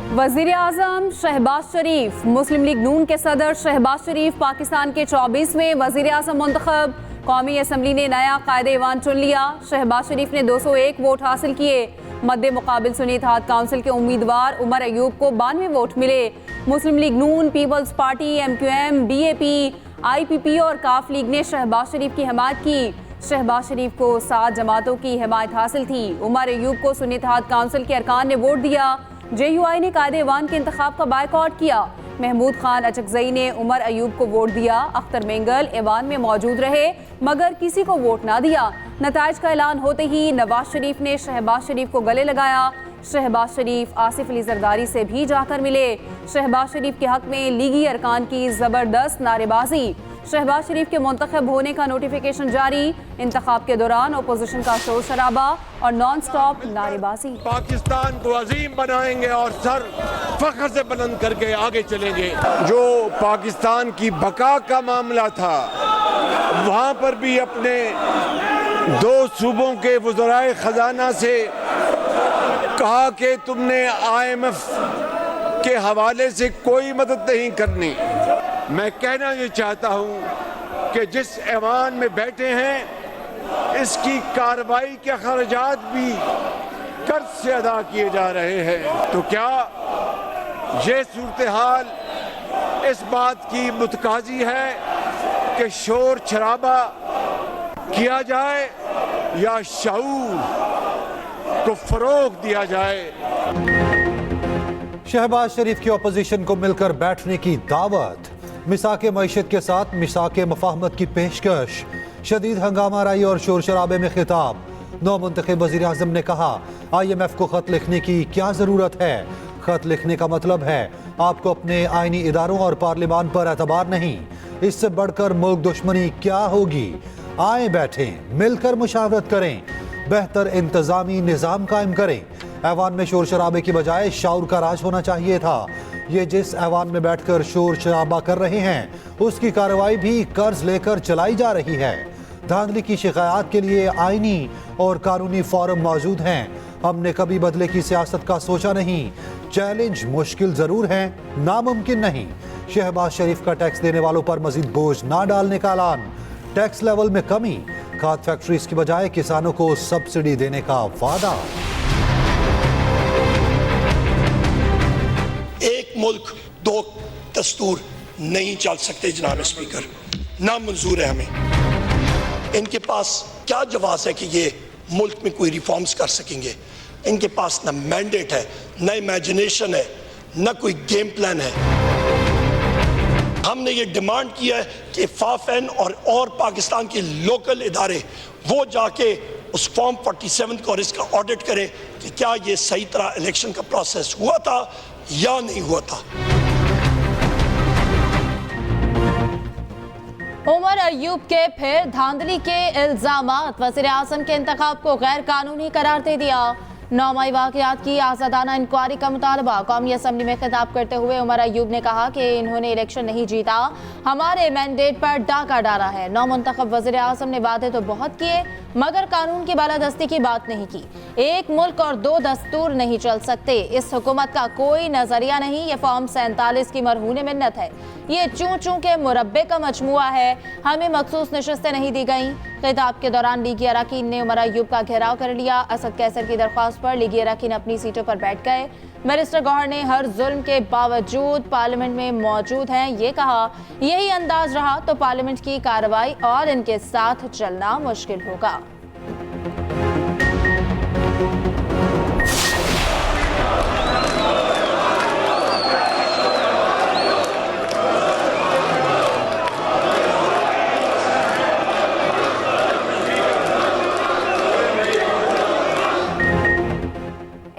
वज़ीर आज़म शहबाज शरीफ। मुस्लिम लीग नून के सदर शहबाज शरीफ पाकिस्तान के 24वें वज़ीर आज़म मुंतखब। कौमी असम्बली ने नया कायदे ईवान चुन लिया। शहबाज शरीफ ने 201 वोट हासिल किए। मद्दे मुकाबिल सुन्नी इत्तेहाद काउंसिल के उम्मीदवार उमर अयूब को 92 वोट मिले। मुस्लिम लीग नून, Peoples Party, MQM, BAP, IPP और काफ लीग ने शहबाज शरीफ की हिमायत की। शहबाज शरीफ को 7 जमातों की हिमायत हासिल थी। उमर अयूब को सुन्नी इत्तेहाद काउंसिल के अरकान ने वोट दिया। JUI ने कायदे ईवान के इंतखाब का बायकॉट किया। महमूद खान अचकजई ने उमर अयूब को वोट दिया। अख्तर मेंगल ईवान में मौजूद रहे मगर किसी को वोट ना दिया। नताइज का ऐलान होते ही नवाज शरीफ ने शहबाज शरीफ को गले लगाया। शहबाज शरीफ आसिफ अली जरदारी से भी जाकर मिले। शहबाज शरीफ के हक में लीगी अरकान की ज़बरदस्त नारेबाजी। शहबाज शरीफ के मुंतखब होने का नोटिफिकेशन जारी। इंतखाब के दौरान अपोजिशन का शोर शराबा और नॉन स्टॉप नारेबाजी। पाकिस्तान को अजीम बनाएंगे और सर फख्र से बुलंद करके आगे चलेंगे। जो पाकिस्तान की बका का मामला था वहाँ पर भी अपने 2 सूबों के वज़राए ख़जाना से कहा कि तुमने IMF के हवाले से कोई मदद नहीं करनी। मैं कहना ये चाहता हूँ कि जिस ऐवान में बैठे हैं इसकी कार्रवाई के खर्चात भी कर्ज से अदा किए जा रहे हैं। तो क्या ये सूरत हाल इस बात की मुतकाजी है कि शोर शराबा किया जाए या शऊर को फरोग दिया जाए? शहबाज शरीफ की अपोजिशन को मिलकर बैठने की दावत। मिसाके मईशत के साथ मिसाके मफाहमत की पेशकश। शदीद हंगामा राई और शोर शराबे में खिताब। नौ मुंतखब वज़ीर आज़म ने कहा IMF को खत लिखने की क्या ज़रूरत है। खत लिखने का मतलब है आपको अपने आइनी इदारों और पार्लिमान पर एतबार नहीं। इससे बढ़कर मुल्क दुश्मनी क्या होगी। आए बैठें, मिलकर मुशावरत करें, बेहतर इंतजामी निज़ाम कायम करें। ऐवान में शोर शराबे की बजाय शाऊर का राज होना चाहिए था। ये जिस ऐवान में बैठकर शोर शराबा कर रहे हैं उसकी कार्रवाई भी कर्ज लेकर चलाई जा रही है। धांधली की शिकायत के लिए आईनी और कानूनी फोरम मौजूद हैं। हमने कभी बदले की सियासत का सोचा नहीं। चैलेंज मुश्किल जरूर है, नामुमकिन नहीं। शहबाज शरीफ का टैक्स देने वालों पर मजीद बोझ ना डालने का ऐलान। टैक्स लेवल में कमी, खाद फैक्ट्रीज की बजाय किसानों को सब्सिडी देने का वादा। एक मुल्क 2 दस्तूर नहीं चल सकते जनाब स्पीकर, ना मंजूर है हमें। इनके पास क्या जवाब है कि ये मुल्क में कोई रिफॉर्म्स कर सकेंगे? इनके पास ना मैंडेट है, ना इमेजिनेशन है, ना कोई गेम प्लान है। हमने ये डिमांड किया है कि फाफेन और पाकिस्तान के लोकल इदारे वो जाके उस फॉर्म 47 को और इसका ऑडिट करें कि क्या ये सही तरह इलेक्शन का प्रोसेस हुआ था या नहीं हुआ था। उमर अयूब के फिर धांधली के इल्जामात। वज़ीर आज़म के इंतखाब को गैर कानूनी करार दे दिया। 9 मई वाक़यात की आज़ादाना इंक्वायरी का मुतालबा। कौमी असम्बली में खिताब करते हुए उमर अयूब ने कहा कि इन्होंने इलेक्शन नहीं जीता, हमारे मैंडेट पर डाका डाला है। 9 मुंतखब वज़ीर आज़म ने वादे तो बहुत किए मगर कानून की बालादस्ती की बात नहीं की। एक मुल्क और 2 दस्तूर नहीं चल सकते। इस हुकूमत का कोई नजरिया नहीं। ये फॉर्म 47 की मरहून मिन्नत है। ये चूं चूं के मुरब्बे का मजमुआ है। हमें मखसूस नशस्तें नहीं दी गईं। खिताब के दौरान लीगी अरकान ने उमर अयूब का घेराव कर लिया। असद कैसर की दरख्वास्त पर लीगी अरकान अपनी सीटों पर बैठ गए। बैरिस्टर गौहर ने हर जुल्म के बावजूद पार्लियामेंट में मौजूद हैं। ये कहा यही अंदाज रहा तो पार्लियामेंट की कार्रवाई और इनके साथ चलना मुश्किल होगा।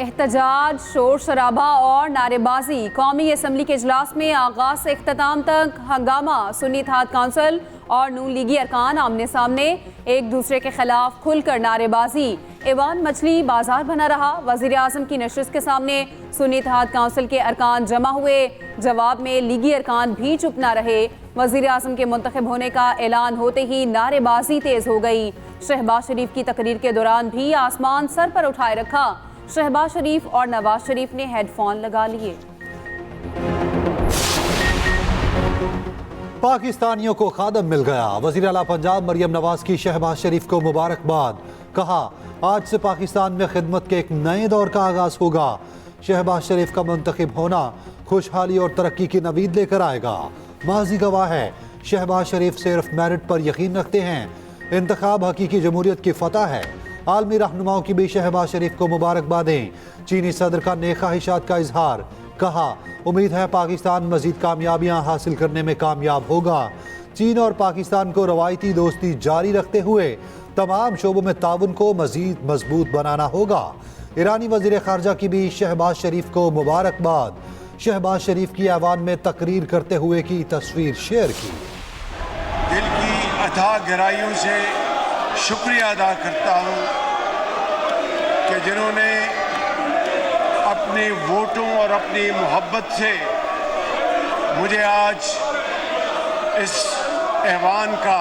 एहतजाज, शोर शराबा और नारेबाजी। कौमी असम्बली के इजलास में आगाज से इख्तिताम तक हंगामा। सुन्नी इत्तेहाद काउंसिल और नून लीगी अरकान आमने सामने, एक दूसरे के खिलाफ खुलकर नारेबाजी। ऐवान मछली बाजार बना रहा। वज़ीर आज़म की नशिस्त के सामने सुन्नी इत्तेहाद काउंसिल के अरकान जमा हुए। जवाब में लीगी अरकान भी चुप ना रहे। वज़ीर आज़म के मुंतखब होने का ऐलान होते ही नारेबाजी तेज हो गई। शहबाज शरीफ की तकरीर के दौरान भी आसमान सर पर उठाए रखा। शहबाज शरीफ और नवाज शरीफ ने हेडफोन लगा लिए। पाकिस्तानियों को खादम मिल गया। वज़ीर आला पंजाब मरियम नवाज की शहबाज शरीफ को मुबारकबाद। कहा, आज से पाकिस्तान में खिदमत के एक नए दौर का आगाज होगा। शहबाज शरीफ का मुंतखब होना खुशहाली और तरक्की की नवीद लेकर आएगा। माजी गवाह है, शहबाज शरीफ सिर्फ मेरिट पर यकीन रखते हैं। इंतखाब हकीकी जमहूरियत की फतह है। आलमी रहनुमाओं की भी शहबाज शरीफ को मुबारकबादें। चीनी सदर का नेक ख्वाहिशात का इजहार। कहा, उम्मीद है पाकिस्तान मजीद कामयाबियां हासिल करने में कामयाब होगा। चीन और पाकिस्तान को रवायती दोस्ती जारी रखते हुए तमाम शोबों में ताउन को मजीद मजबूत बनाना होगा। ईरानी वजीर खारजा की भी शहबाज शरीफ को मुबारकबाद। शहबाज शरीफ की ऐवान में तकरीर करते हुए की तस्वीर शेयर की। दिल की अथाह गहराइयों से शुक्रिया अदा करता हूँ कि जिन्होंने अपने वोटों और अपनी मोहब्बत से मुझे आज इस ऐवान का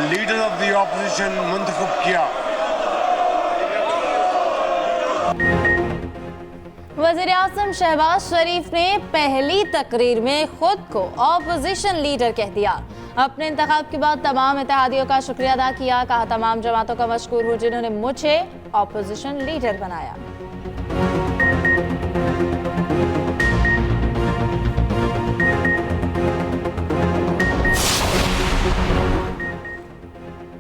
लीडर ऑफ द ऑपोजिशन मुंतखब किया। वज़ीर आज़म शहबाज शरीफ ने पहली तकरीर में खुद को ऑपोजिशन लीडर कह दिया। अपने इंतखाब के बाद तमाम इत्तेहादियों का शुक्रिया अदा किया। कहा, तमाम जमातों का मशकूर हूँ जिन्होंने मुझे ऑपोजिशन लीडर बनाया।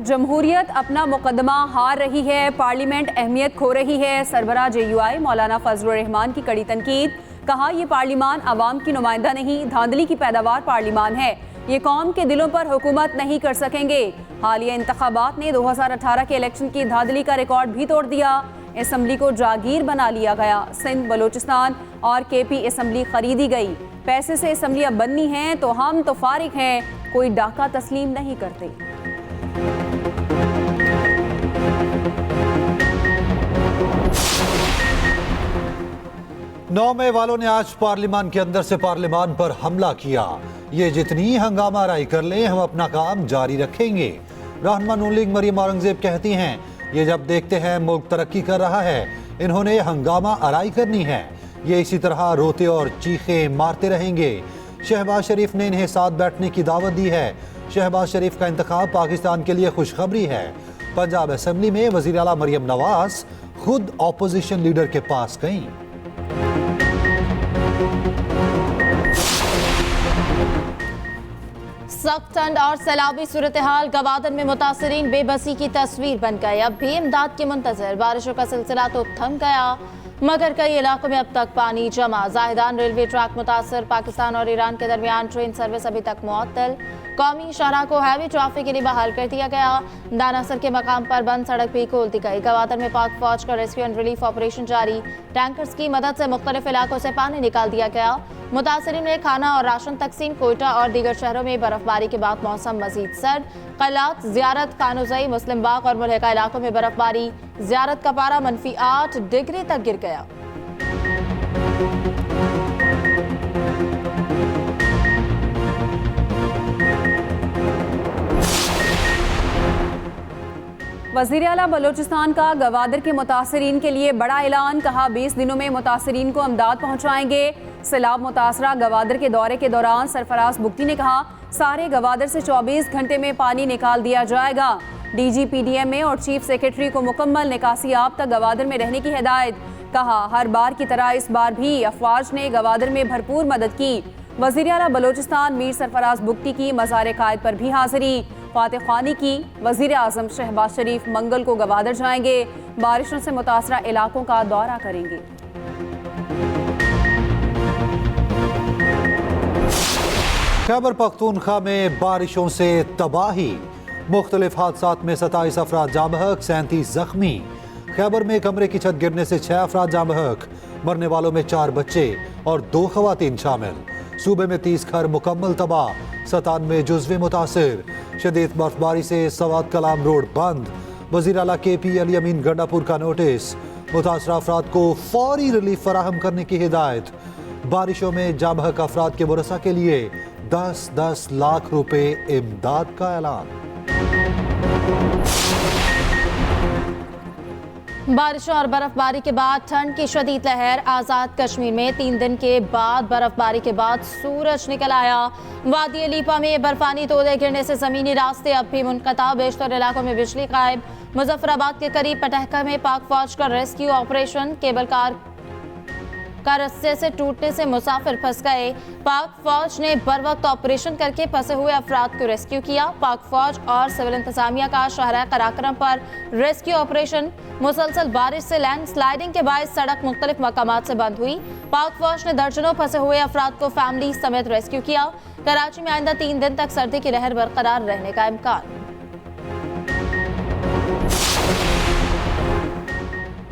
जमहूरियत अपना मुकदमा हार रही है, पार्लियामेंट अहमियत खो रही है। सरबराह JUI मौलाना फजलुर रहमान की कड़ी तनकीद। कहा, यह पार्लियामान आवाम की नुमाइंदा नहीं, धांधली की पैदावार पार्लियामान है। ये कौम के दिलों पर हुकूमत नहीं कर सकेंगे। हालिया इंतखाबात ने 2018 के इलेक्शन की धांधली का रिकॉर्ड भी तोड़ दिया। असम्बली को जागीर बना लिया गया। सिंध, बलोचिस्तान और KP असम्बली खरीदी गई। पैसे से असम्बलियाँ बननी हैं तो हम तो फारिग हैं, कोई डाका तस्लीम नहीं करते। नौ मई वालों ने आज पार्लियामान के अंदर से पार्लियामान पर हमला किया। ये जितनी हंगामा आराई कर लें, हम अपना काम जारी रखेंगे। रहनुमा नून लीग मरियम औरंगजेब कहती हैं, ये जब देखते हैं मुल्क तरक्की कर रहा है, इन्होंने हंगामा आराई करनी है। ये इसी तरह रोते और चीखे मारते रहेंगे। शहबाज शरीफ ने इन्हें साथ बैठने की दावत दी है। शहबाज शरीफ का इंतखाब पाकिस्तान के लिए खुशखबरी है। पंजाब असम्बली में वज़ीर आला मरियम नवाज खुद ऑपोजिशन लीडर के पास गईं। सख्त ठंड और सैलाबी सूरत हाल गवादर में मुतासरीन बेबसी की तस्वीर बन गए। अब भी इमदाद के मुंतजर। बारिशों का सिलसिला तो थम गया मगर कई इलाकों में अब तक पानी जमा। जाहिदान रेलवे ट्रैक मुतासर। पाकिस्तान और ईरान के दरमियान ट्रेन सर्विस अभी तक मुअत्तल। कौमी शाहराह को हैवी ट्रैफिक के लिए बहाल कर दिया गया। दानासर के मकाम पर बंद सड़क भी खोल दी गई। गवादर में पाक फौज का रेस्क्यू एंड रिलीफ ऑपरेशन जारी। टैंकर्स की मदद से मुख्तलिफ इलाकों से पानी निकाल दिया गया। मुतासरीन में खाना और राशन तकसीम। कोयटा और दीगर शहरों में बर्फबारी के बाद मौसम मजीद सर्द। क़लात, ज़ियारत, कानूज़ई, मुस्लिम बाग और मुल्हिका इलाकों में बर्फबारी। ज़ियारत का पारा -8 डिग्री तक गिर गया। वज़ीर आला बलोचिस्तान का गवादर के मुतासरीन के लिए बड़ा ऐलान। कहा, 20 दिनों में मुतासरीन को अमदाद पहुँचाएंगे। सैलाब मुतासरा गवादर के दौरे के दौरान सरफराज बुगटी ने कहा, सारे गवादर से 24 घंटे में पानी निकाल दिया जाएगा। DG PDMA और चीफ सेक्रेटरी को मुकम्मल निकासी आप तक गवादर में रहने की हिदायत। कहा, हर बार की तरह इस बार भी अफवाज ने गवादर में भरपूर मदद की। वज़ीर आला बलोचिस्तान मीर सरफराज बुगटी की मज़ार कायद पर भी हाजिरी। फातिह खानी की। वज़ीर आज़म शहबाज शरीफ मंगल को गवादर जाएंगे। बारिशों से मुतासरा इलाकों का दौरा करेंगे। खैबर पख्तूनख्वा में बारिशों से तबाही। मुख्तलिफ हादसात में 27 अफराद जाँ बहक, 37 जख्मी। खैबर में कमरे की छत गिरने से 6 अफराद जाँ बहक। मरने वालों में 4 बच्चे और 2 खवातीन शामिल। सूबे में 30 घर मुकम्मल तबाह, 97 जुज़वे मुतासिर। शदीद बर्फबारी से सवात कलाम रोड बंद। वज़ीर आला KP अली अमीन गंडापुर का नोटिस। मुतासरा अफराद को फौरी रिलीफ फराहम करने की हिदायत। बारिशों में जाँ बहक अफराद के वरसा के लिए 10-10 लाख रुपए इमदाद का ऐलान। बारिशों और बर्फबारी के बाद ठंड की शदीद लहर। आज़ाद कश्मीर में 3 दिन के बाद बर्फबारी के बाद सूरज निकल आया। वादी अलीपा में बर्फानी तोदे गिरने से ज़मीनी रास्ते अब भी मुनक़ता, बेशतर इलाकों में बिजली गायब। मुजफ्फराबाद के करीब पटहका में पाक फौज का रेस्क्यू ऑपरेशन। केबल कार का रस्से से टूटने से मुसाफिर फंस गए। पाक फौज ने बर वक्त ऑपरेशन करके फंसे हुए अफराद को रेस्क्यू किया। पाक फौज और सिविल इंतजामिया का शहर कराक्रम पर रेस्क्यू ऑपरेशन। मुसलसल बारिश से लैंड स्लाइडिंग के बायस सड़क मुख्तलिफ मकामात से बंद हुई। पाक फौज ने दर्जनों फंसे हुए अफराद को फैमिली समेत रेस्क्यू किया। कराची में आइंदा 3 दिन तक सर्दी की लहर बरकरार रहने का इम्कान।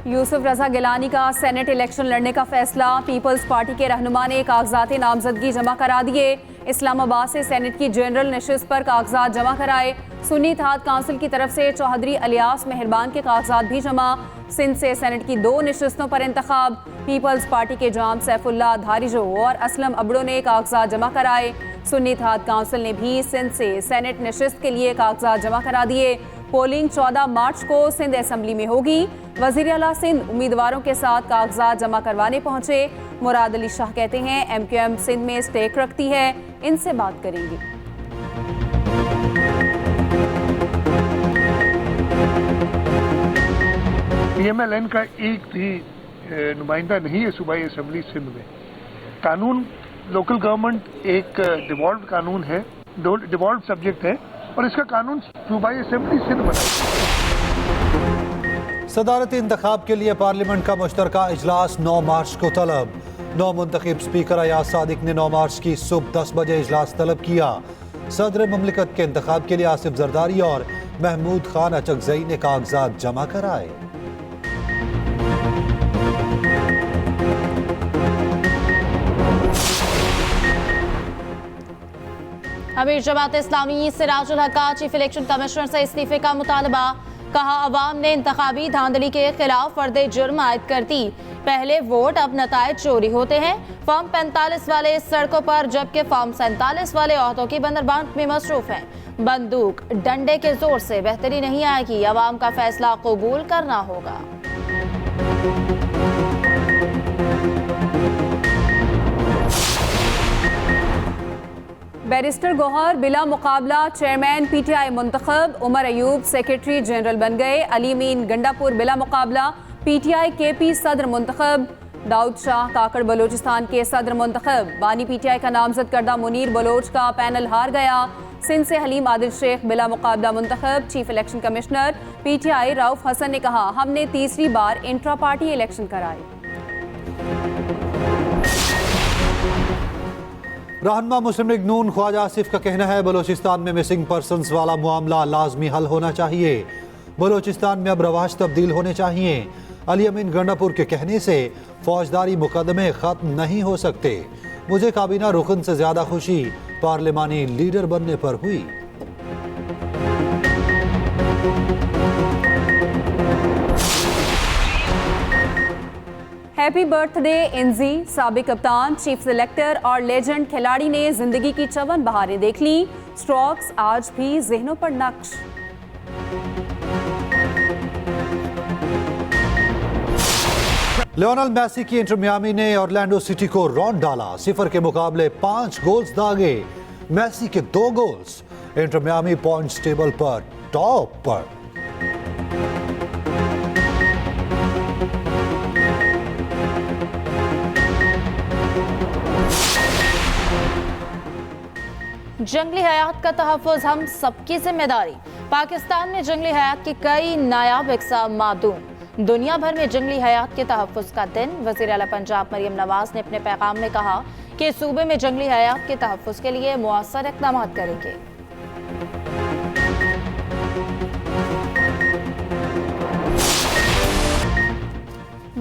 यूसुफ रजा गिलानी का सेनेट इलेक्शन लड़ने का फैसला। पीपल्स पार्टी के रहनुमा ने कागजात नामजदगी जमा करा दिए। इस्लामाबाद से सेनेट की जनरल नशिस्त पर कागजात जमा कराए। सुन्नी इत्तेहाद काउंसिल की तरफ से चौधरी अलियास मेहरबान के कागजात भी जमा। सिंध से सेनेट की 2 नशिस्तों पर इंतखाब। पीपल्स पार्टी के जाम सैफुल्ला धारिजो और असलम अबड़ो ने कागजात जमा कराए। सुन्नी इत्तेहाद काउंसिल ने भी सिंध से सेनेट नशिस्त के लिए कागजात जमा करा दिए। पोलिंग 14 मार्च को सिंध असेंबली में होगी। वज़ीर आला सिंध उम्मीदवारों के साथ कागजात जमा करवाने पहुंचे। मुराद अली शाह कहते हैं MQM सिंध में स्टेक रखती है, इनसे बात करेंगे। PMLN का एक भी नुमाइंदा नहीं है सूबाई असेंबली सिंध में। कानून लोकल गवर्नमेंट एक डिवॉल्व कानून है, डिवॉल्व सब्जेक्ट है और इसका कानून सूबाई असेंबली सिंध बनाई। सदारती इंतखाब के लिए पार्लियामेंट का मुश्तरका इजलास 9 मार्च को तलब। नौ मुंतखब स्पीकर अयाज सादिक ने 9 मार्च की सुबह 10 बजे इजलास तलब किया। सदर ममलिकत के इंतखाब के लिए आसिफ जरदारी और महमूद खान अचकजई ने कागजात जमा कराए। अमीर जमात इस्लामी सिराजुल हक का चीफ इलेक्शन कमिश्नर से इस्तीफे का मुतालबा। कहा अवाम ने इंतखाबी धांधली के खिलाफ फर्दे जुर्म आयद कर दी। पहले वोट अब नतायज चोरी होते हैं। फॉर्म 45 वाले सड़कों पर जबकि फॉर्म 47 वाले ओहदों की बंदरबांट में मसरूफ हैं। बंदूक डंडे के जोर से बेहतरी नहीं आएगी, अवाम का फैसला कबूल करना होगा। बैरिस्टर गौहर बिला मुकाबला चेयरमैन PTI मुंतखब। उमर अयूब सेक्रेटरी जनरल बन गए। अली अमीन गंडापुर बिला मुकाबला PTI KP सदर मुंतखब। दाऊद शाह काकड़ बलोचिस्तान के सदर मुंतखब। बानी PTI का नामजद करदा मुनीर बलोच का पैनल हार गया। सिंध से हलीम आदिल शेख बिला मुकाबला मुंतखब। Chief election commissioner PTI Rauf Hasan ने कहा हमने तीसरी बार इंट्रा पार्टी इलेक्शन कराए। रहनुमा मुस्लिम लीग नून ख्वाजा आसिफ का कहना है बलोचिस्तान में मिसिंग पर्सनस वाला मामला लाजमी हल होना चाहिए। बलोचिस्तान में अब रवाज तब्दील होने चाहिए। अली अमीन गंडापुर के कहने से फौजदारी मुकदमे खत्म नहीं हो सकते। मुझे काबीना रुकन से ज्यादा खुशी पार्लिमानी लीडर बनने पर हुई। हैप्पी बर्थडे इंजी। साबिक कप्तान, चीफ सिलेक्टर और लेजेंड खिलाड़ी ने जिंदगी की 54 बहारें देख ली। स्ट्रोक्स आज भी जहनों पर नक्श। लियोनेल मेसी की इंटर मियामी ने ऑरलैंडो सिटी को रौंद डाला। 0 के मुकाबले 5 गोल्स दागे। मेसी के 2 goals. Inter Miami points table पर टॉप पर। जंगली हयात का तहफ़्फ़ुज़ हम सबकी जिम्मेदारी। पाकिस्तान में जंगली हयात की कई नायाब इक़साम मादूम। दुनिया भर में जंगली हयात के तहफ़्फ़ुज़ का दिन। वज़ीर आला पंजाब मरियम नवाज ने अपने पैगाम में कहा कि सूबे में जंगली हयात के तहफ़्फ़ुज़ के लिए मुअस्सर इक़दाम करेंगे।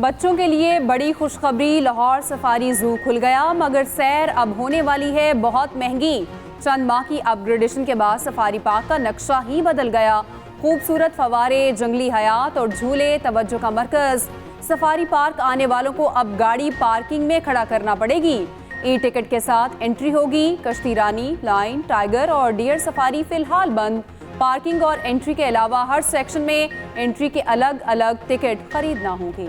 बच्चों के लिए बड़ी खुशखबरी, लाहौर सफारी जू खुल गया, मगर सैर अब होने वाली है बहुत महंगी। चंद माह की अपग्रेडेशन के बाद सफारी पार्क का नक्शा ही बदल गया। खूबसूरत फवारे, जंगली हयात और झूले तवज्जो का मरकज। सफारी पार्क आने वालों को अब गाड़ी पार्किंग में खड़ा करना पड़ेगी। ई टिकट के साथ एंट्री होगी। कश्ती रानी, लाइन, टाइगर और डियर सफारी फिलहाल बंद। पार्किंग और एंट्री के अलावा हर सेक्शन में एंट्री के अलग अलग टिकट खरीदना होंगे।